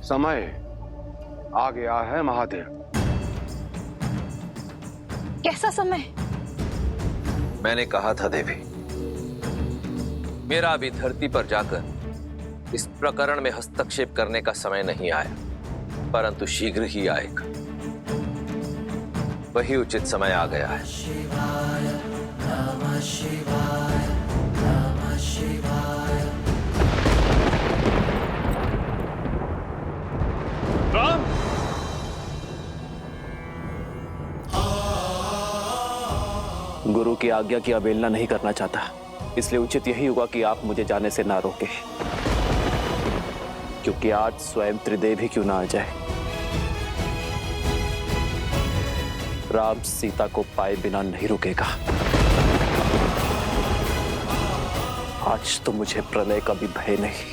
समय आ गया है महादेव। कैसा समय? मैंने कहा था देवी, मेरा अभी धरती पर जाकर इस प्रकरण में हस्तक्षेप करने का समय नहीं आया, परंतु शीघ्र ही आएगा। वही उचित समय आ गया है। शिवाय नमः शिवाय नमः शिवाय। राम, गुरु की आज्ञा की अवहेलना नहीं करना चाहता, इसलिए उचित यही होगा कि आप मुझे जाने से ना रोकें, क्योंकि आज स्वयं त्रिदेव ही क्यों ना आ जाए। राम सीता को पाए बिना नहीं रुकेगा। आज तो मुझे प्रलय का भी भय नहीं।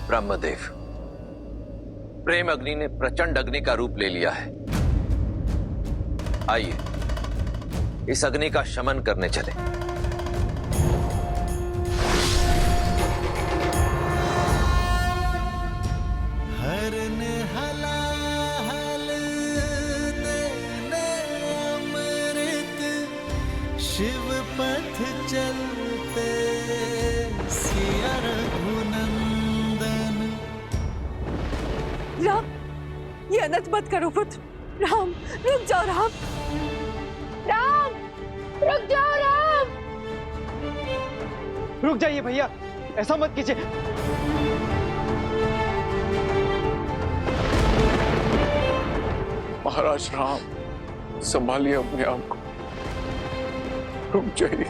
ब्रह्मदेव, प्रेम अग्नि ने प्रचंड अग्नि का रूप ले लिया है। आइए इस अग्नि का शमन करने चले। शिव पथ चलते सिया रघुनंदन। राम, ये अनर्थ मत करो पुत्र। राम, रुक जाओ राम। राम, रुक जाओ राम। रुक जाइए भैया, ऐसा मत कीजिए। महाराज राम, संभालिए अपने आप को, रुक जाइए।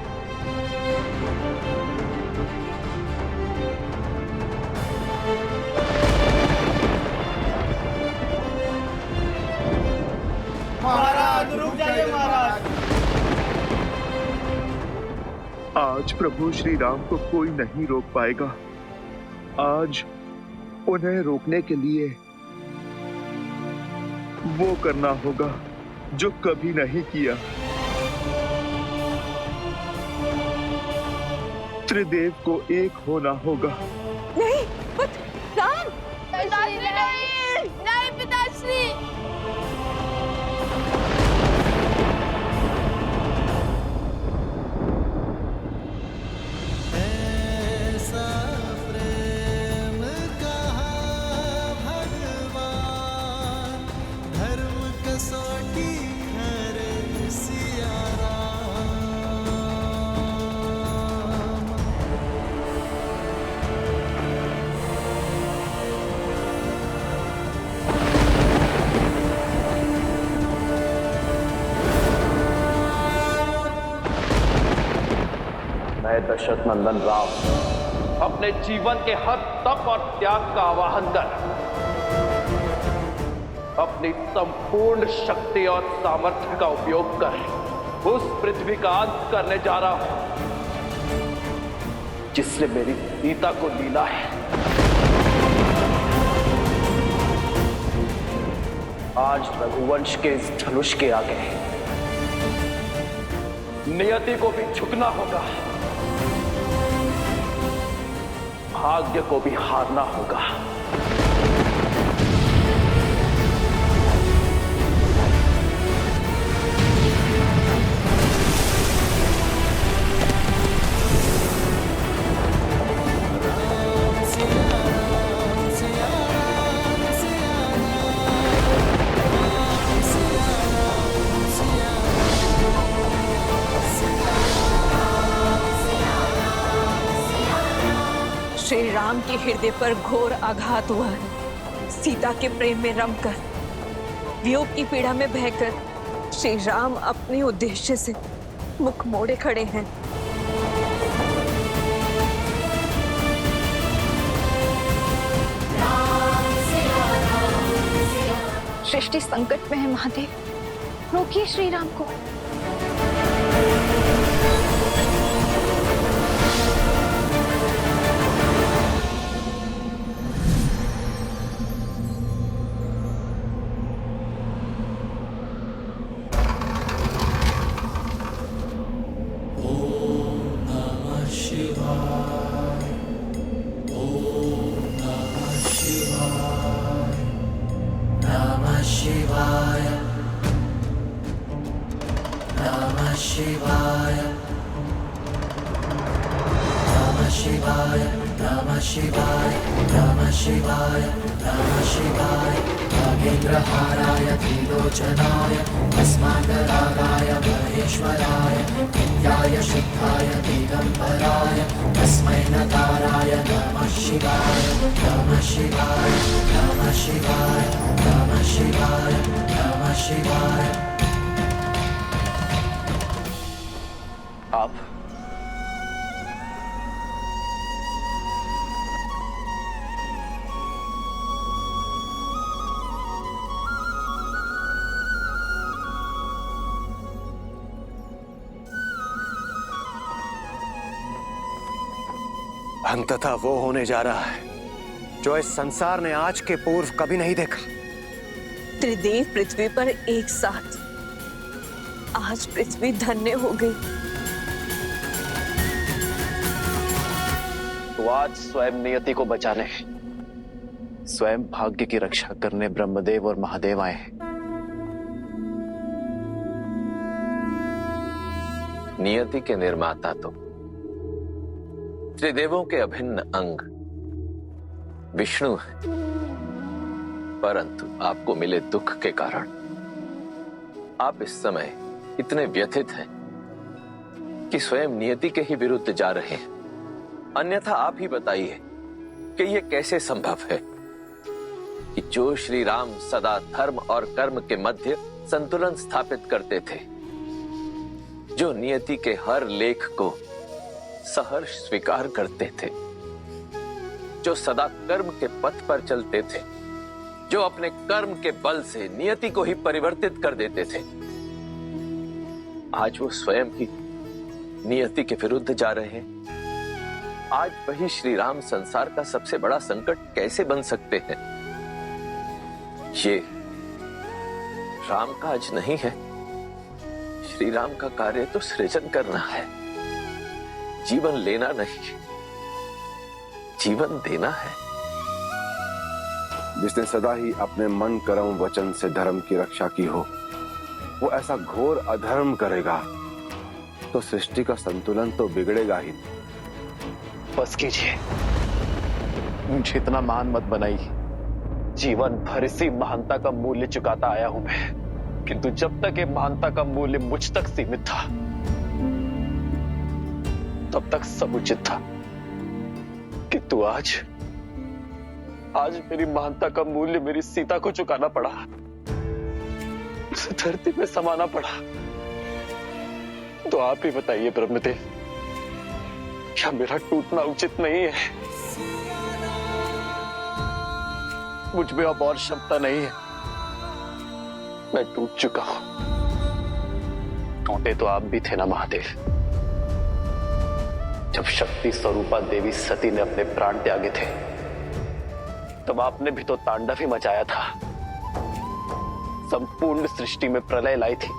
महाराज रुक जाइए महाराज। आज प्रभु श्री राम को कोई नहीं रोक पाएगा। आज उन्हें रोकने के लिए वो करना होगा जो कभी नहीं किया। त्रिदेव को एक होना होगा। नहीं पुत्र राम। पिताश्री नहीं, नहीं पिताश्री। ऐसा प्रेम कहा भगवान, धर्म कसौटी करे सिया राम। मैं दशरथ नंदन राम अपने जीवन के हर तप और त्याग का आवाहन कर अपनी संपूर्ण शक्ति और सामर्थ्य का उपयोग कर उस पृथ्वी का अंत करने जा रहा हूं जिसने मेरी सीता को लीला है। आज रघुवंश के इस धनुष के आगे नियति को भी झुकना होगा, भाग्य को भी हारना होगा। श्री राम के हृदय पर घोर आघात हुआ है। सीता के प्रेम में रमकर, वियोग की पीड़ा में बहकर श्री राम अपने उद्देश्य से मुख मोड़े खड़े हैं। सृष्टि संकट में है महादेव, रोकिए श्री राम को। नमः शिवाय नमः शिवाय नमः शिवाय नमः शिवाय नमः शिवाय नागेन्द्रहाराय त्रिलोचनाय तस्माकरागाय महेश्वराय नित्याय शुद्धाय दिगंबराय तस्मै नकाराय नमः शिवाय नमः शिवाय नमः शिवाय नमः शिवाय नमः शिवाय। आप अंततः वो होने जा रहा है जो इस संसार ने आज के पूर्व कभी नहीं देखा। त्रिदेव पृथ्वी पर एक साथ, आज पृथ्वी धन्य हो गई। तो आज स्वयं नियति को बचाने, स्वयं भाग्य की रक्षा करने ब्रह्मदेव और महादेव आए हैं। नियति के निर्माता तो त्रिदेवों के अभिन्न अंग विष्णु है, परंतु आपको मिले दुख के कारण आप इस समय इतने व्यथित हैं कि स्वयं नियति के ही विरुद्ध जा रहे हैं। अन्यथा आप ही बताइए कि यह कैसे संभव है कि जो श्री राम सदा धर्म और कर्म के मध्य संतुलन स्थापित करते थे, जो नियति के हर लेख को सहर्ष स्वीकार करते थे, जो सदा कर्म के पथ पर चलते थे, जो अपने कर्म के बल से नियति को ही परिवर्तित कर देते थे, आज वो स्वयं ही नियति के विरुद्ध जा रहे हैं। आज वही श्री राम संसार का सबसे बड़ा संकट कैसे बन सकते हैं? ये राम काज नहीं है। श्री राम का कार्य तो सृजन करना है, जीवन लेना नहीं, जीवन देना है। जिसने सदा ही अपने मन कर्म वचन से धर्म की रक्षा की हो, वो ऐसा घोर अधर्म करेगा तो सृष्टि का संतुलन तो बिगड़ेगा ही। बस कीजिए, मुझे इतना महान मत बनाइए। जीवन भर इसी महानता का मूल्य चुकाता आया हूं मैं, किंतु जब तक ये महानता का मूल्य मुझ तक सीमित था, तब तक सब उचित था। किंतु आज मेरी महानता का मूल्य मेरी सीता को चुकाना पड़ा, उसे धरती में समाना पड़ा। तो आप ही बताइए ब्रह्मदेव, क्या मेरा टूटना उचित नहीं है? मुझ में अब और क्षमता नहीं है, मैं टूट चुका हूं। टूटे तो आप भी थे ना महादेव, जब शक्ति स्वरूपा देवी सती ने अपने प्राण त्यागे थे, तब आपने भी तो तांडव ही मचाया था, संपूर्ण सृष्टि में प्रलय लाई थी।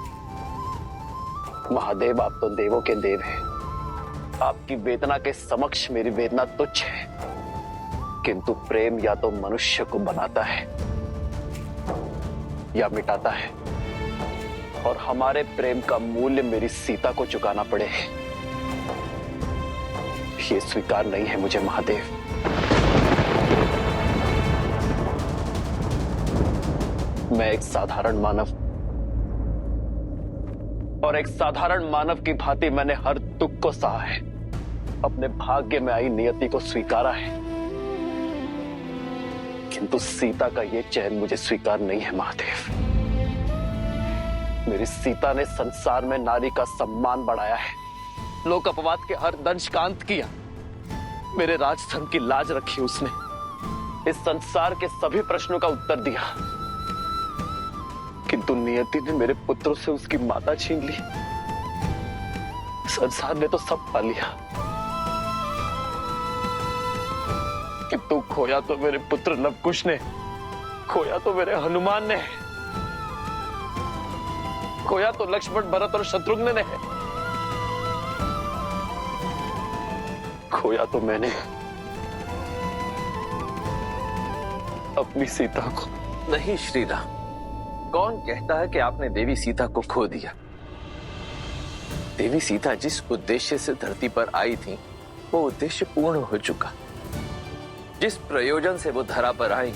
महादेव, आप तो देवों के देव हैं, आपकी वेदना के समक्ष मेरी वेदना तुच्छ है। किंतु प्रेम या तो मनुष्य को बनाता है या मिटाता है, और हमारे प्रेम का मूल्य मेरी सीता को चुकाना पड़े, ये स्वीकार नहीं है मुझे महादेव। मैं एक साधारण मानव, और एक साधारण मानव की भांति मैंने हर दुख को सहा है, अपने भाग्य में आई नियति को स्वीकारा है। किंतु सीता का ये चैन मुझे स्वीकार नहीं है महादेव। मेरी सीता ने संसार में नारी का सम्मान बढ़ाया है, लोक अपवाद के हर दंश का अंत किया, मेरे राजधर्म की लाज रखी उसने, इस संसार के सभी प्रश्नों का उत्तर दिया। किंतु नियति ने मेरे पुत्रों से उसकी माता छीन ली। संसार ने तो सब पा लिया, किंतु खोया तो मेरे पुत्र लवकुश ने, खोया तो मेरे हनुमान ने, खोया तो लक्ष्मण, भरत और शत्रुघ्न ने, खोया तो मैंने अपनी सीता को। नहीं श्री राम, कौन कहता है कि आपने देवी सीता को खो दिया? देवी सीता जिस उद्देश्य से धरती पर आई थी, वो उद्देश्य पूर्ण हो चुका। जिस प्रयोजन से वो धरा पर आई,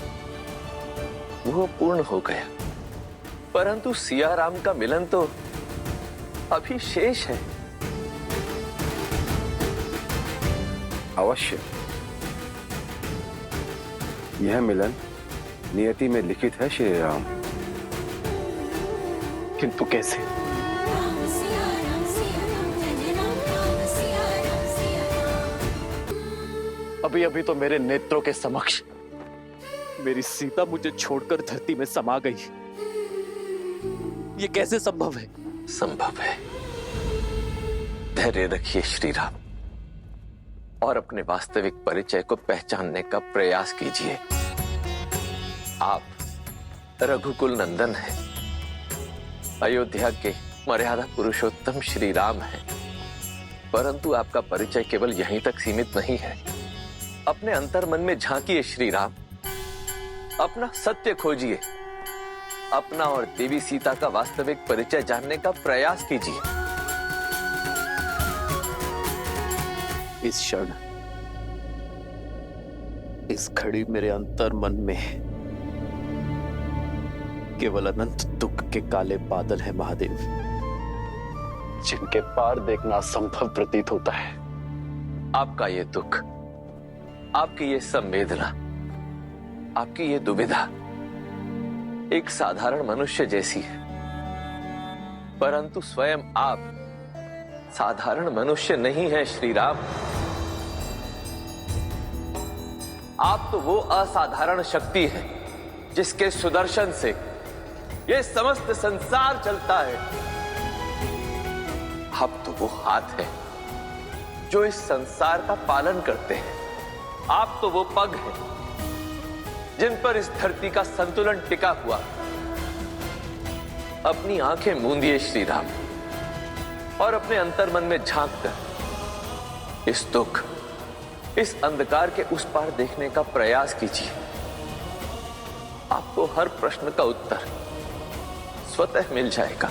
वो पूर्ण हो गया। परंतु सिया राम का मिलन तो अभी शेष है। अवश्य, यह मिलन नियति में लिखित है श्री राम। किंतु कैसे? अभी अभी तो मेरे नेत्रों के समक्ष मेरी सीता मुझे छोड़कर धरती में समा गई। ये कैसे संभव है? संभव है। धैर्य रखिए श्री राम और अपने वास्तविक परिचय को पहचानने का प्रयास कीजिए। आप रघुकुल नंदन हैं, अयोध्या के मर्यादा पुरुषोत्तम श्री राम हैं। परंतु आपका परिचय केवल यहीं तक सीमित नहीं है। अपने अंतर्मन में झांकिए श्री राम, अपना सत्य खोजिए, अपना और देवी सीता का वास्तविक परिचय जानने का प्रयास कीजिए। इस क्षण, इस घड़ी मेरे अंतर्मन में केवल अनंत दुख के काले बादल हैं महादेव, जिनके पार देखना असंभव प्रतीत होता है। आपका ये दुख, आपकी ये संवेदना, आपकी ये दुविधा एक साधारण मनुष्य जैसी है। परंतु स्वयं आप साधारण मनुष्य नहीं है श्री राम। आप तो वो असाधारण शक्ति है जिसके सुदर्शन से ये समस्त संसार चलता है। आप तो वो हाथ है जो इस संसार का पालन करते हैं। आप तो वो पग हैं जिन पर इस धरती का संतुलन टिका हुआ। अपनी आंखें मूंदिए श्री राम और अपने अंतर्मन में झांक कर इस दुख, इस अंधकार के उस पार देखने का प्रयास कीजिए। आपको हर प्रश्न का उत्तर स्वतः मिल जाएगा।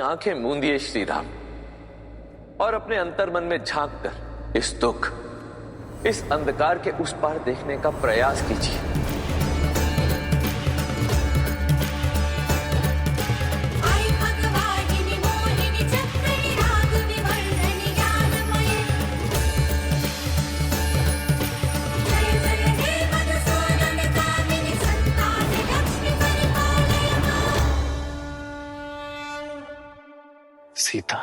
आंखें मूंदिए श्री राम और अपने अंतर्मन में झांक कर इस दुख, इस अंधकार के उस पार देखने का प्रयास कीजिए। सीता,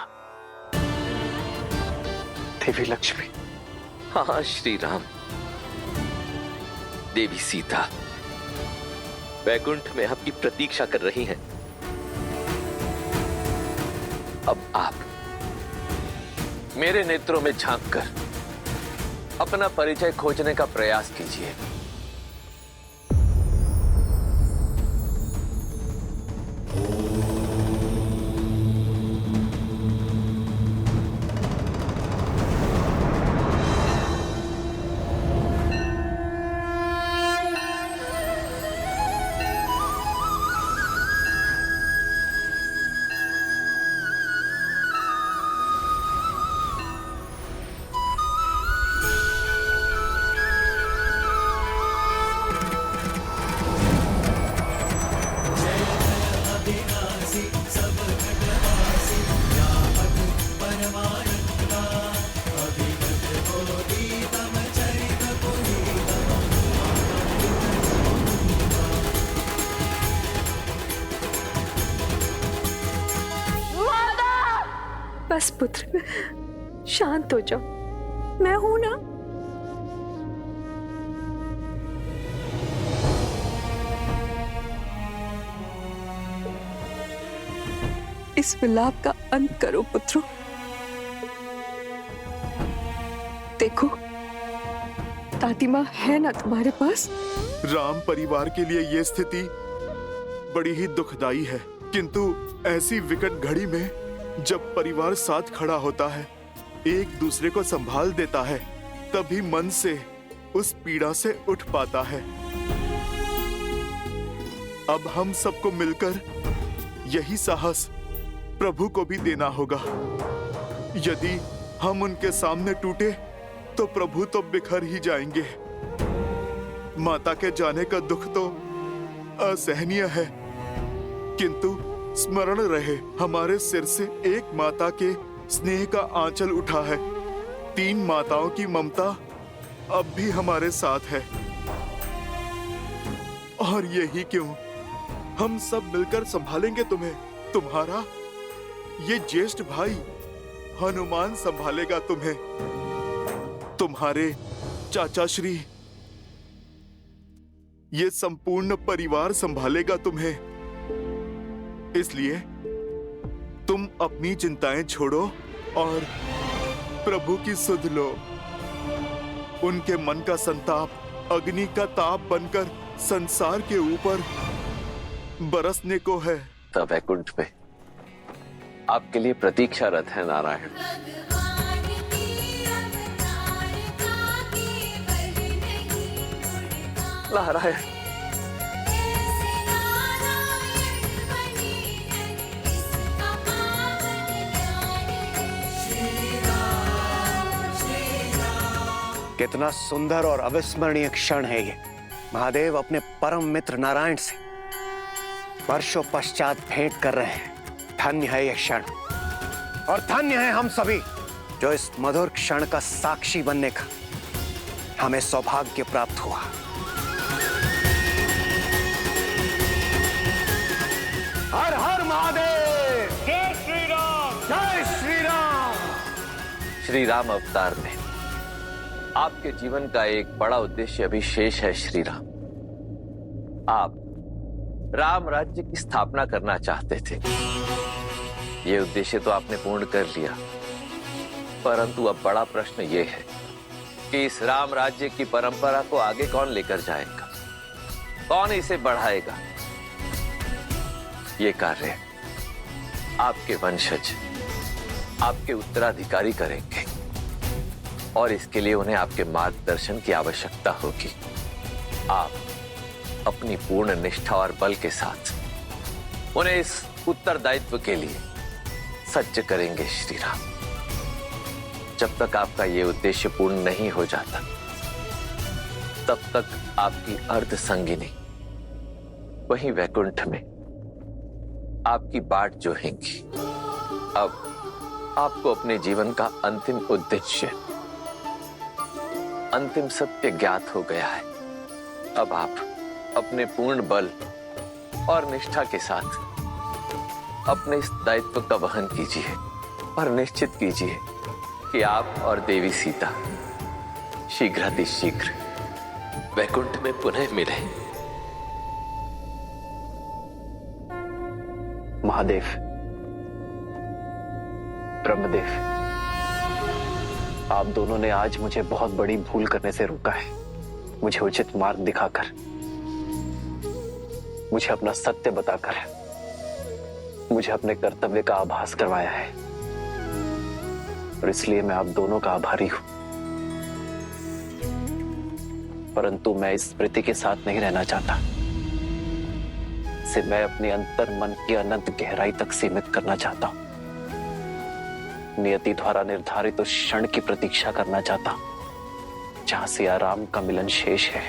देवी लक्ष्मी। हाँ श्री राम, देवी सीता वैकुंठ में आपकी प्रतीक्षा कर रही हैं। अब आप मेरे नेत्रों में झांककर अपना परिचय खोजने का प्रयास कीजिए। बस पुत्र, शांत हो जाओ, मैं हूं ना। इस विलाप का अंत करो पुत्रों। देखो, दादी माँ है ना तुम्हारे पास? राम परिवार के लिए यह स्थिति बड़ी ही दुखदाई है, किंतु ऐसी विकट घड़ी में जब परिवार साथ खड़ा होता है, एक दूसरे को संभाल देता है, तभी मन से उस पीड़ा से उठ पाता है। अब हम सबको मिलकर यही साहस प्रभु को भी देना होगा। यदि हम उनके सामने टूटे तो प्रभु तो बिखर ही जाएंगे। माता के जाने का दुख तो असहनीय है, किंतु स्मरण रहे हमारे सिर से एक माता के स्नेह का आंचल उठा है। 3 माताओं की ममता अब भी हमारे साथ है। और यही क्यों, हम सब मिलकर संभालेंगे तुम्हें। तुम्हारा ये ज्येष्ठ भाई हनुमान संभालेगा तुम्हें। तुम्हारे चाचा श्री ये संपूर्ण परिवार संभालेगा तुम्हें। इसलिए तुम अपनी चिंताएं छोड़ो और प्रभु की सुध लो। उनके मन का संताप अग्नि का ताप बनकर संसार के ऊपर बरसने को है। तब वैकुंठ में आपके लिए प्रतीक्षारत है नारायण। नारायण, कितना सुंदर और अविस्मरणीय क्षण है ये। महादेव अपने परम मित्र नारायण से वर्षों पश्चात भेंट कर रहे हैं। धन्य है यह क्षण, और धन्य है हम सभी जो इस मधुर क्षण का साक्षी बनने का हमें सौभाग्य प्राप्त हुआ। हर हर महादेव, जय श्री राम, जय श्री राम। श्री राम अवतार में आपके जीवन का एक बड़ा उद्देश्य अभी शेष है। श्री राम, आप राम राज्य की स्थापना करना चाहते थे। ये उद्देश्य तो आपने पूर्ण कर लिया, परंतु अब बड़ा प्रश्न ये है कि इस राम राज्य की परंपरा को आगे कौन लेकर जाएगा, कौन इसे बढ़ाएगा। ये कार्य आपके वंशज, आपके उत्तराधिकारी करेंगे, और इसके लिए उन्हें आपके मार्गदर्शन की आवश्यकता होगी। आप अपनी पूर्ण निष्ठा और बल के साथ उन्हें इस उत्तरदायित्व के लिए सज्ज करेंगे। श्री राम, जब तक आपका यह उद्देश्य पूर्ण नहीं हो जाता, तब तक आपकी अर्ध संगिनी वहीं वैकुंठ में आपकी बाट जोहेंगी। अब आपको अपने जीवन का अंतिम उद्देश्य, अंतिम सत्य ज्ञात हो गया है। अब आप अपने पूर्ण बल और निष्ठा के साथ अपने इस दायित्व का वहन कीजिए और निश्चित कीजिए कि आप और देवी सीता शीघ्रातिशीघ्र वैकुंठ में पुनः मिले। महादेव, ब्रह्मदेव, आप दोनों ने आज मुझे बहुत बड़ी भूल करने से रोका है। मुझे उचित मार्ग दिखाकर, मुझे अपना सत्य बताकर, मुझे अपने कर्तव्य का आभास करवाया है, और इसलिए मैं आप दोनों का आभारी हूं। परंतु मैं इस स्मृति के साथ नहीं रहना चाहता। इसे मैं अपने अंतर मन की अनंत गहराई तक सीमित करना चाहता हूं। नियति द्वारा निर्धारित उस क्षण की प्रतीक्षा करना चाहता हूं जहां सिया राम का मिलन शेष है,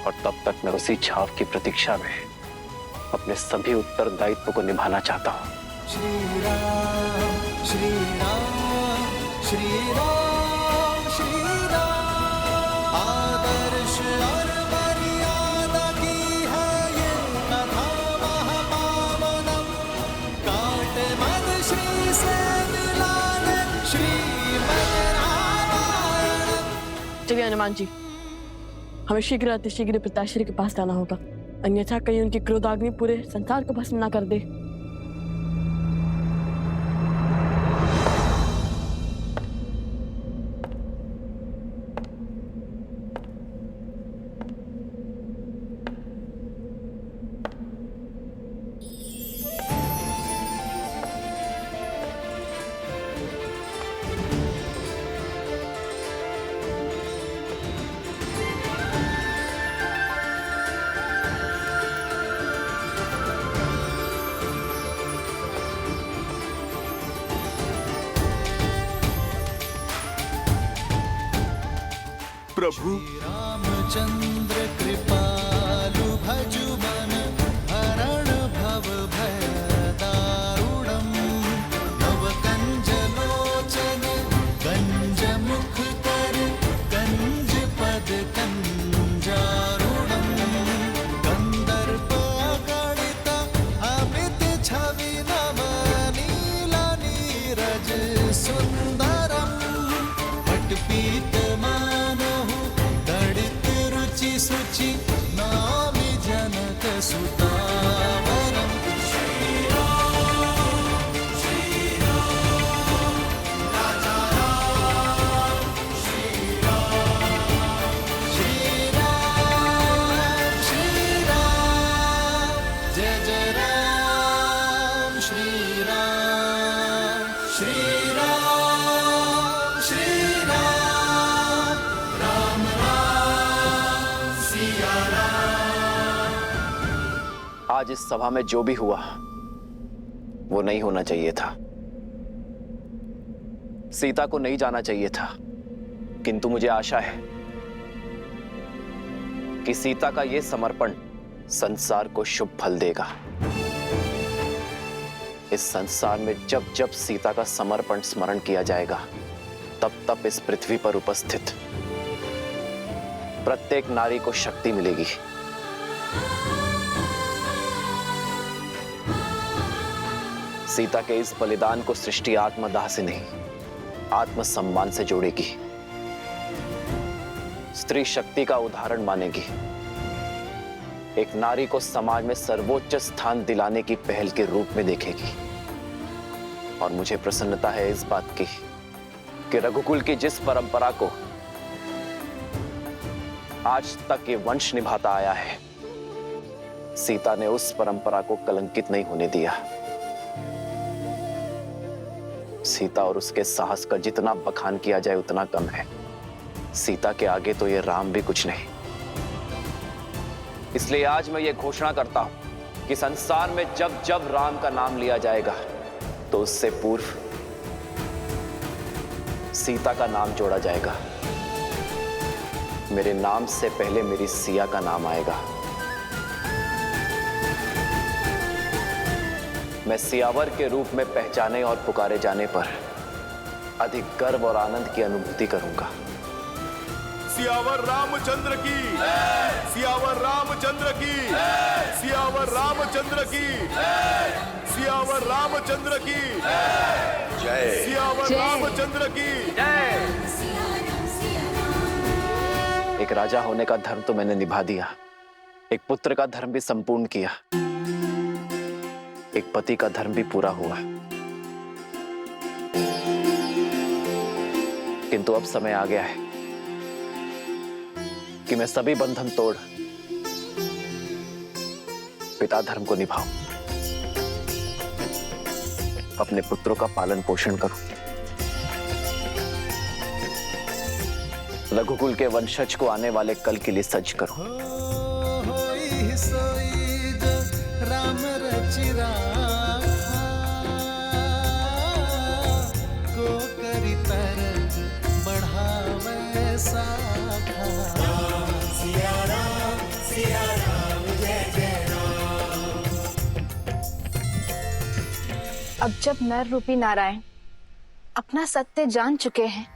और तब तक मैं उसी छाव की प्रतीक्षा में अपने सभी उत्तरदायित्व को निभाना चाहता हूं। श्री राम, श्री राम, श्री राम, श्री राम। आदर्श और मर्यादा की है ये कथा महापावनम। काट चलिए हनुमान जी, हमें शीघ्र अतिशीघ्र पिताश्री के पास जाना होगा, अन्यथा कहीं उनकी क्रोधाग्नि पूरे संसार को भस्म ना कर दे। प्रभु रामचंद्र कृपालु भजु मन हरण भव भय दारुणम नव कंज लोचन कंज मुख कर कंज पद कंजारुणम कंदर्प गणित अमित छवि नव नीला नीरज सुंदरम पटपीत सुचि नामि जनक सुतावरम श्री राम राजा राम श्री राम जय जय राम श्री राम श्री राम श्री राम राम आज इस सभा में जो भी हुआ वो नहीं होना चाहिए था। सीता को नहीं जाना चाहिए था, किंतु मुझे आशा है कि सीता का यह समर्पण संसार को शुभ फल देगा। इस संसार में जब जब सीता का समर्पण स्मरण किया जाएगा, तब तब इस पृथ्वी पर उपस्थित प्रत्येक नारी को शक्ति मिलेगी। सीता के इस बलिदान को सृष्टि आत्मदाह से नहीं, आत्मसम्मान से जोड़ेगी। स्त्री शक्ति का उदाहरण मानेगी। एक नारी को समाज में सर्वोच्च स्थान दिलाने की पहल के रूप में देखेगी। और मुझे प्रसन्नता है इस बात की कि रघुकुल की जिस परंपरा को आज तक ये वंश निभाता आया है, सीता ने उस परंपरा को कलंकित नहीं होने दिया। सीता और उसके साहस का जितना बखान किया जाए उतना कम है। सीता के आगे तो ये राम भी कुछ नहीं। इसलिए आज मैं ये घोषणा करता हूं कि संसार में जब जब राम का नाम लिया जाएगा तो उससे पूर्व सीता का नाम जोड़ा जाएगा। मेरे नाम से पहले मेरी सिया का नाम आएगा। मैं सियावर के रूप में पहचाने और पुकारे जाने पर अधिक गर्व और आनंद की अनुभूति करूंगा। सियावर रामचंद्र की, सियावर रामचंद्र की, सियावर रामचंद्र की, सियावर रामचंद्र की जय, सियावर रामचंद्र की जय। एक राजा होने का धर्म तो मैंने निभा दिया, एक पुत्र का धर्म भी संपूर्ण किया, एक पति का धर्म भी पूरा हुआ। किंतु अब समय आ गया है कि मैं सभी बंधन तोड़ पिता धर्म को निभाऊं, अपने पुत्रों का पालन पोषण करूं, रघुकुल के वंशज को आने वाले कल के लिए सज्ज करूं। राम रचिरा को करी तरंग बढ़ावे साखा। सिया राम जय जय राम। अब जब नर रूपी नारायण अपना सत्य जान चुके हैं,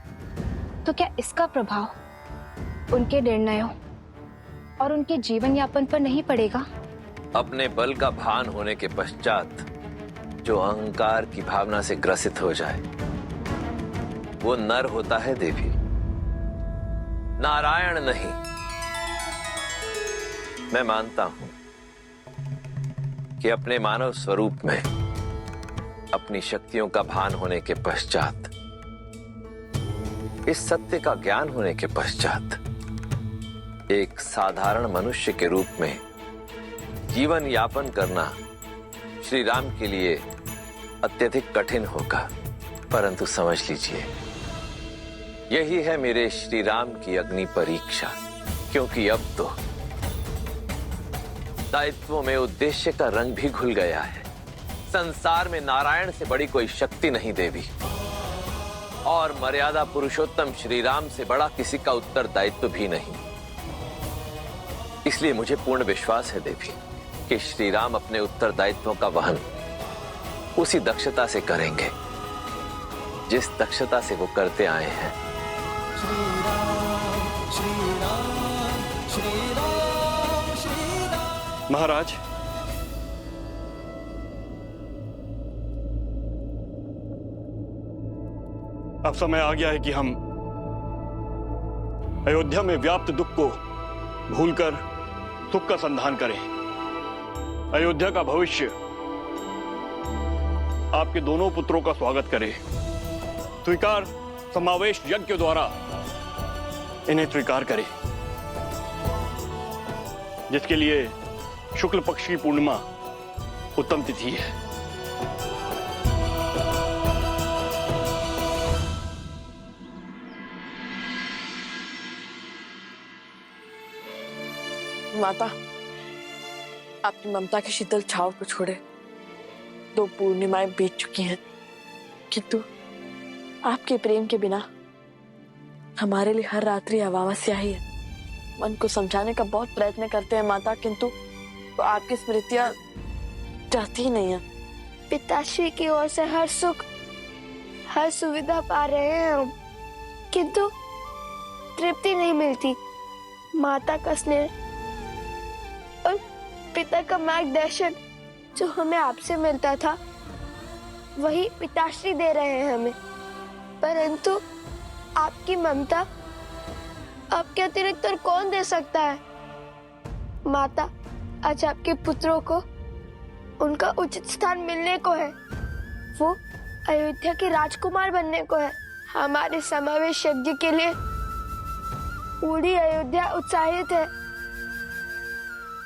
तो क्या इसका प्रभाव उनके निर्णयों और उनके जीवन यापन पर नहीं पड़ेगा? अपने बल का भान होने के पश्चात जो अहंकार की भावना से ग्रसित हो जाए वो नर होता है देवी, नारायण नहीं। मैं मानता हूं कि अपने मानव स्वरूप में अपनी शक्तियों का भान होने के पश्चात, इस सत्य का ज्ञान होने के पश्चात, एक साधारण मनुष्य के रूप में जीवन यापन करना श्री राम के लिए अत्यधिक कठिन होगा। परंतु समझ लीजिए, यही है मेरे श्री राम की अग्नि परीक्षा। क्योंकि अब तो दायित्वों में उद्देश्य का रंग भी घुल गया है। संसार में नारायण से बड़ी कोई शक्ति नहीं देवी, और मर्यादा पुरुषोत्तम श्री राम से बड़ा किसी का उत्तरदायित्व भी नहीं। इसलिए मुझे पूर्ण विश्वास है देवी कि श्री राम अपने उत्तरदायित्वों का वहन उसी दक्षता से करेंगे जिस दक्षता से वो करते आए हैं। महाराज, अब समय आ गया है कि हम अयोध्या में व्याप्त दुख को भूलकर सुख का संधान करें। अयोध्या का भविष्य आपके दोनों पुत्रों का स्वागत करे। स्वीकार समावेश यज्ञ द्वारा इन्हें स्वीकार करे, जिसके लिए शुक्ल पक्ष की पूर्णिमा उत्तम तिथि है। माता, आपकी ममता की शीतल छाव को छोड़े 2 पूर्णिमाएं बीत चुकी हैं, किंतु आपके प्रेम के बिना हमारे लिए हर रात्रि अमावस्या ही है। मन को समझाने का बहुत प्रयत्न करते हैं माता, किंतु तो आपकी स्मृतियां जाती ही नहीं है। पिताश्री की ओर से हर सुख, हर सुविधा पा रहे हैं हम, किंतु तृप्ति नहीं मिलती। माता का स्नेह और पिता का मार्गदर्शन जो हमें आपसे मिलता था, वही पिताश्री दे रहे हैं हमें। परंतु आपकी ममता आपके अतिरिक्त और कौन दे सकता है? माता, आज आपके पुत्रों को उनका उचित स्थान मिलने को है। वो अयोध्या के राजकुमार बनने को है। हमारे समावेश यज्ञ के लिए पूरी अयोध्या उत्साहित है,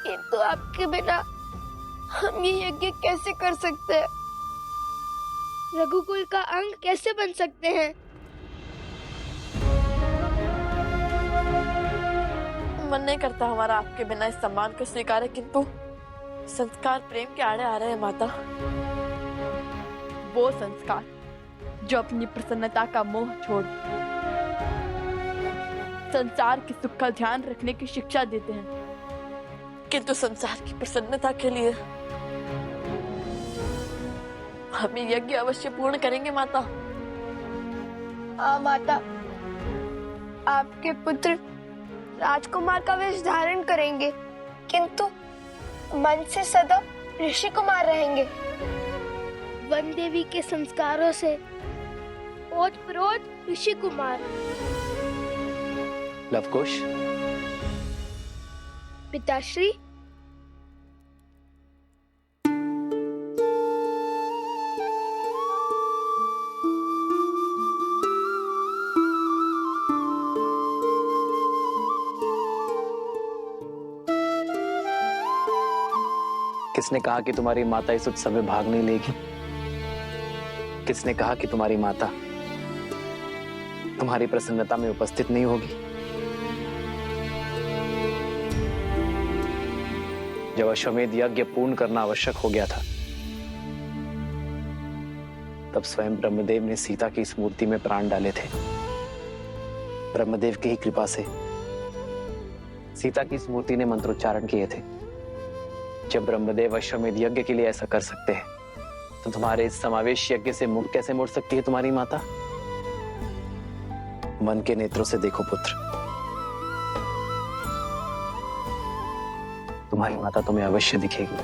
किंतु आपके बिना हम ये यज्ञ कैसे कर सकते हैं? रघुकुल का अंग कैसे बन सकते हैं? मन नहीं करता हमारा आपके बिना इस सम्मान को स्वीकार, किंतु संस्कार प्रेम के आड़े आ रहे हैं माता। वो संस्कार जो अपनी प्रसन्नता का मोह छोड़ संसार के सुख का ध्यान रखने की शिक्षा देते हैं, किंतु संसार की प्रसन्नता के लिए हम ये यज्ञ अवश्य पूर्ण करेंगे माता। माता, आपके पुत्र राजकुमार का वेश धारण करेंगे, किंतु मन से सदा ऋषि कुमार रहेंगे। वन देवी के संस्कारों से ओतप्रोत ऋषि कुमार। लवकुश, पिताश्री, किसने कहा कि तुम्हारी माता इस उत्सव में भाग नहीं लेगी? किसने कहा कि तुम्हारी माता तुम्हारी प्रसन्नता में उपस्थित नहीं होगी? जब अश्वमेध यज्ञ पूर्ण करना आवश्यक हो गया था, तब स्वयं ब्रह्मदेव ने सीता की इस मूर्ति में प्राण डाले थे। ब्रह्मदेव की ही कृपा से सीता की इस मूर्ति ने मंत्रोच्चारण किए थे। जब ब्रह्मदेव अश्वमेध यज्ञ के लिए ऐसा कर सकते हैं, तो तुम्हारे इस समावेश यज्ञ से मुख कैसे मोड़ सकती है तुम्हारी माता? मन के नेत्रों से देखो पुत्र, तुम्हारी माता तुम्हें अवश्य दिखेगी।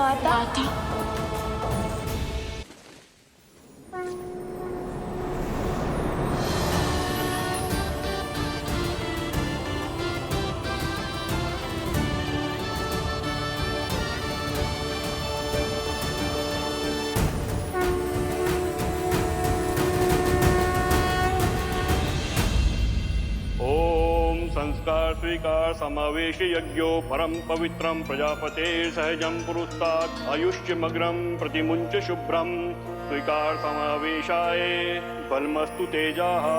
माता संस्कार स्वीकार समावेश यज्ञो परम पवित्रम प्रजापते सहजम पुरुस्तात् आयुष्यमग्रम प्रतिमुंच शुभ्रम स्वीकार समावेशाय बलमस्तु तेजाः।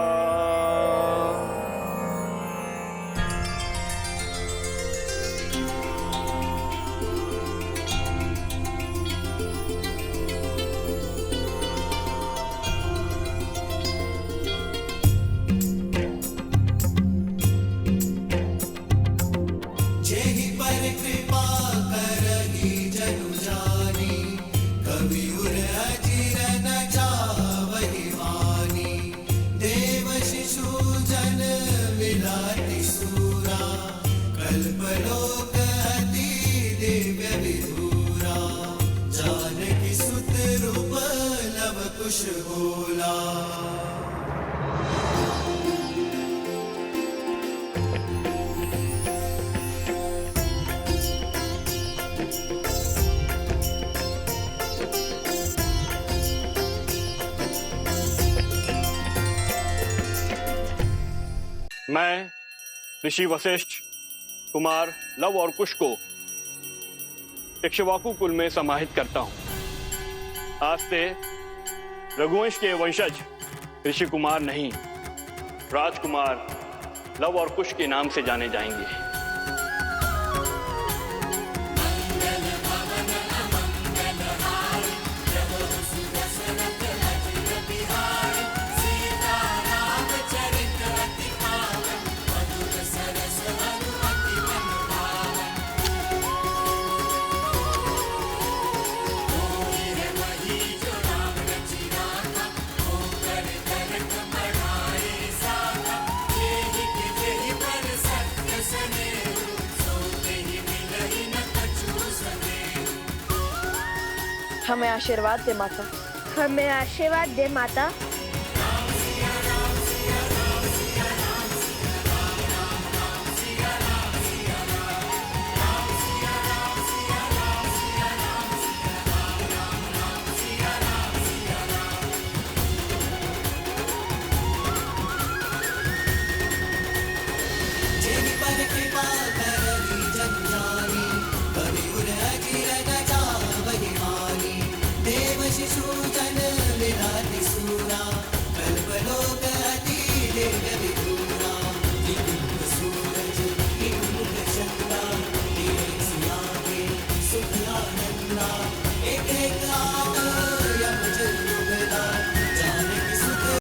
मैं ऋषि वशिष्ठ कुमार लव और कुश को इक्ष्वाकु कुल में समाहित करता हूं। आज से रघुवंश के वंशज ऋषि कुमार नहीं, राजकुमार लव और कुश के नाम से जाने जाएंगे। हमें आशीर्वाद दे माता। हमें आशीर्वाद दे माता। शिशु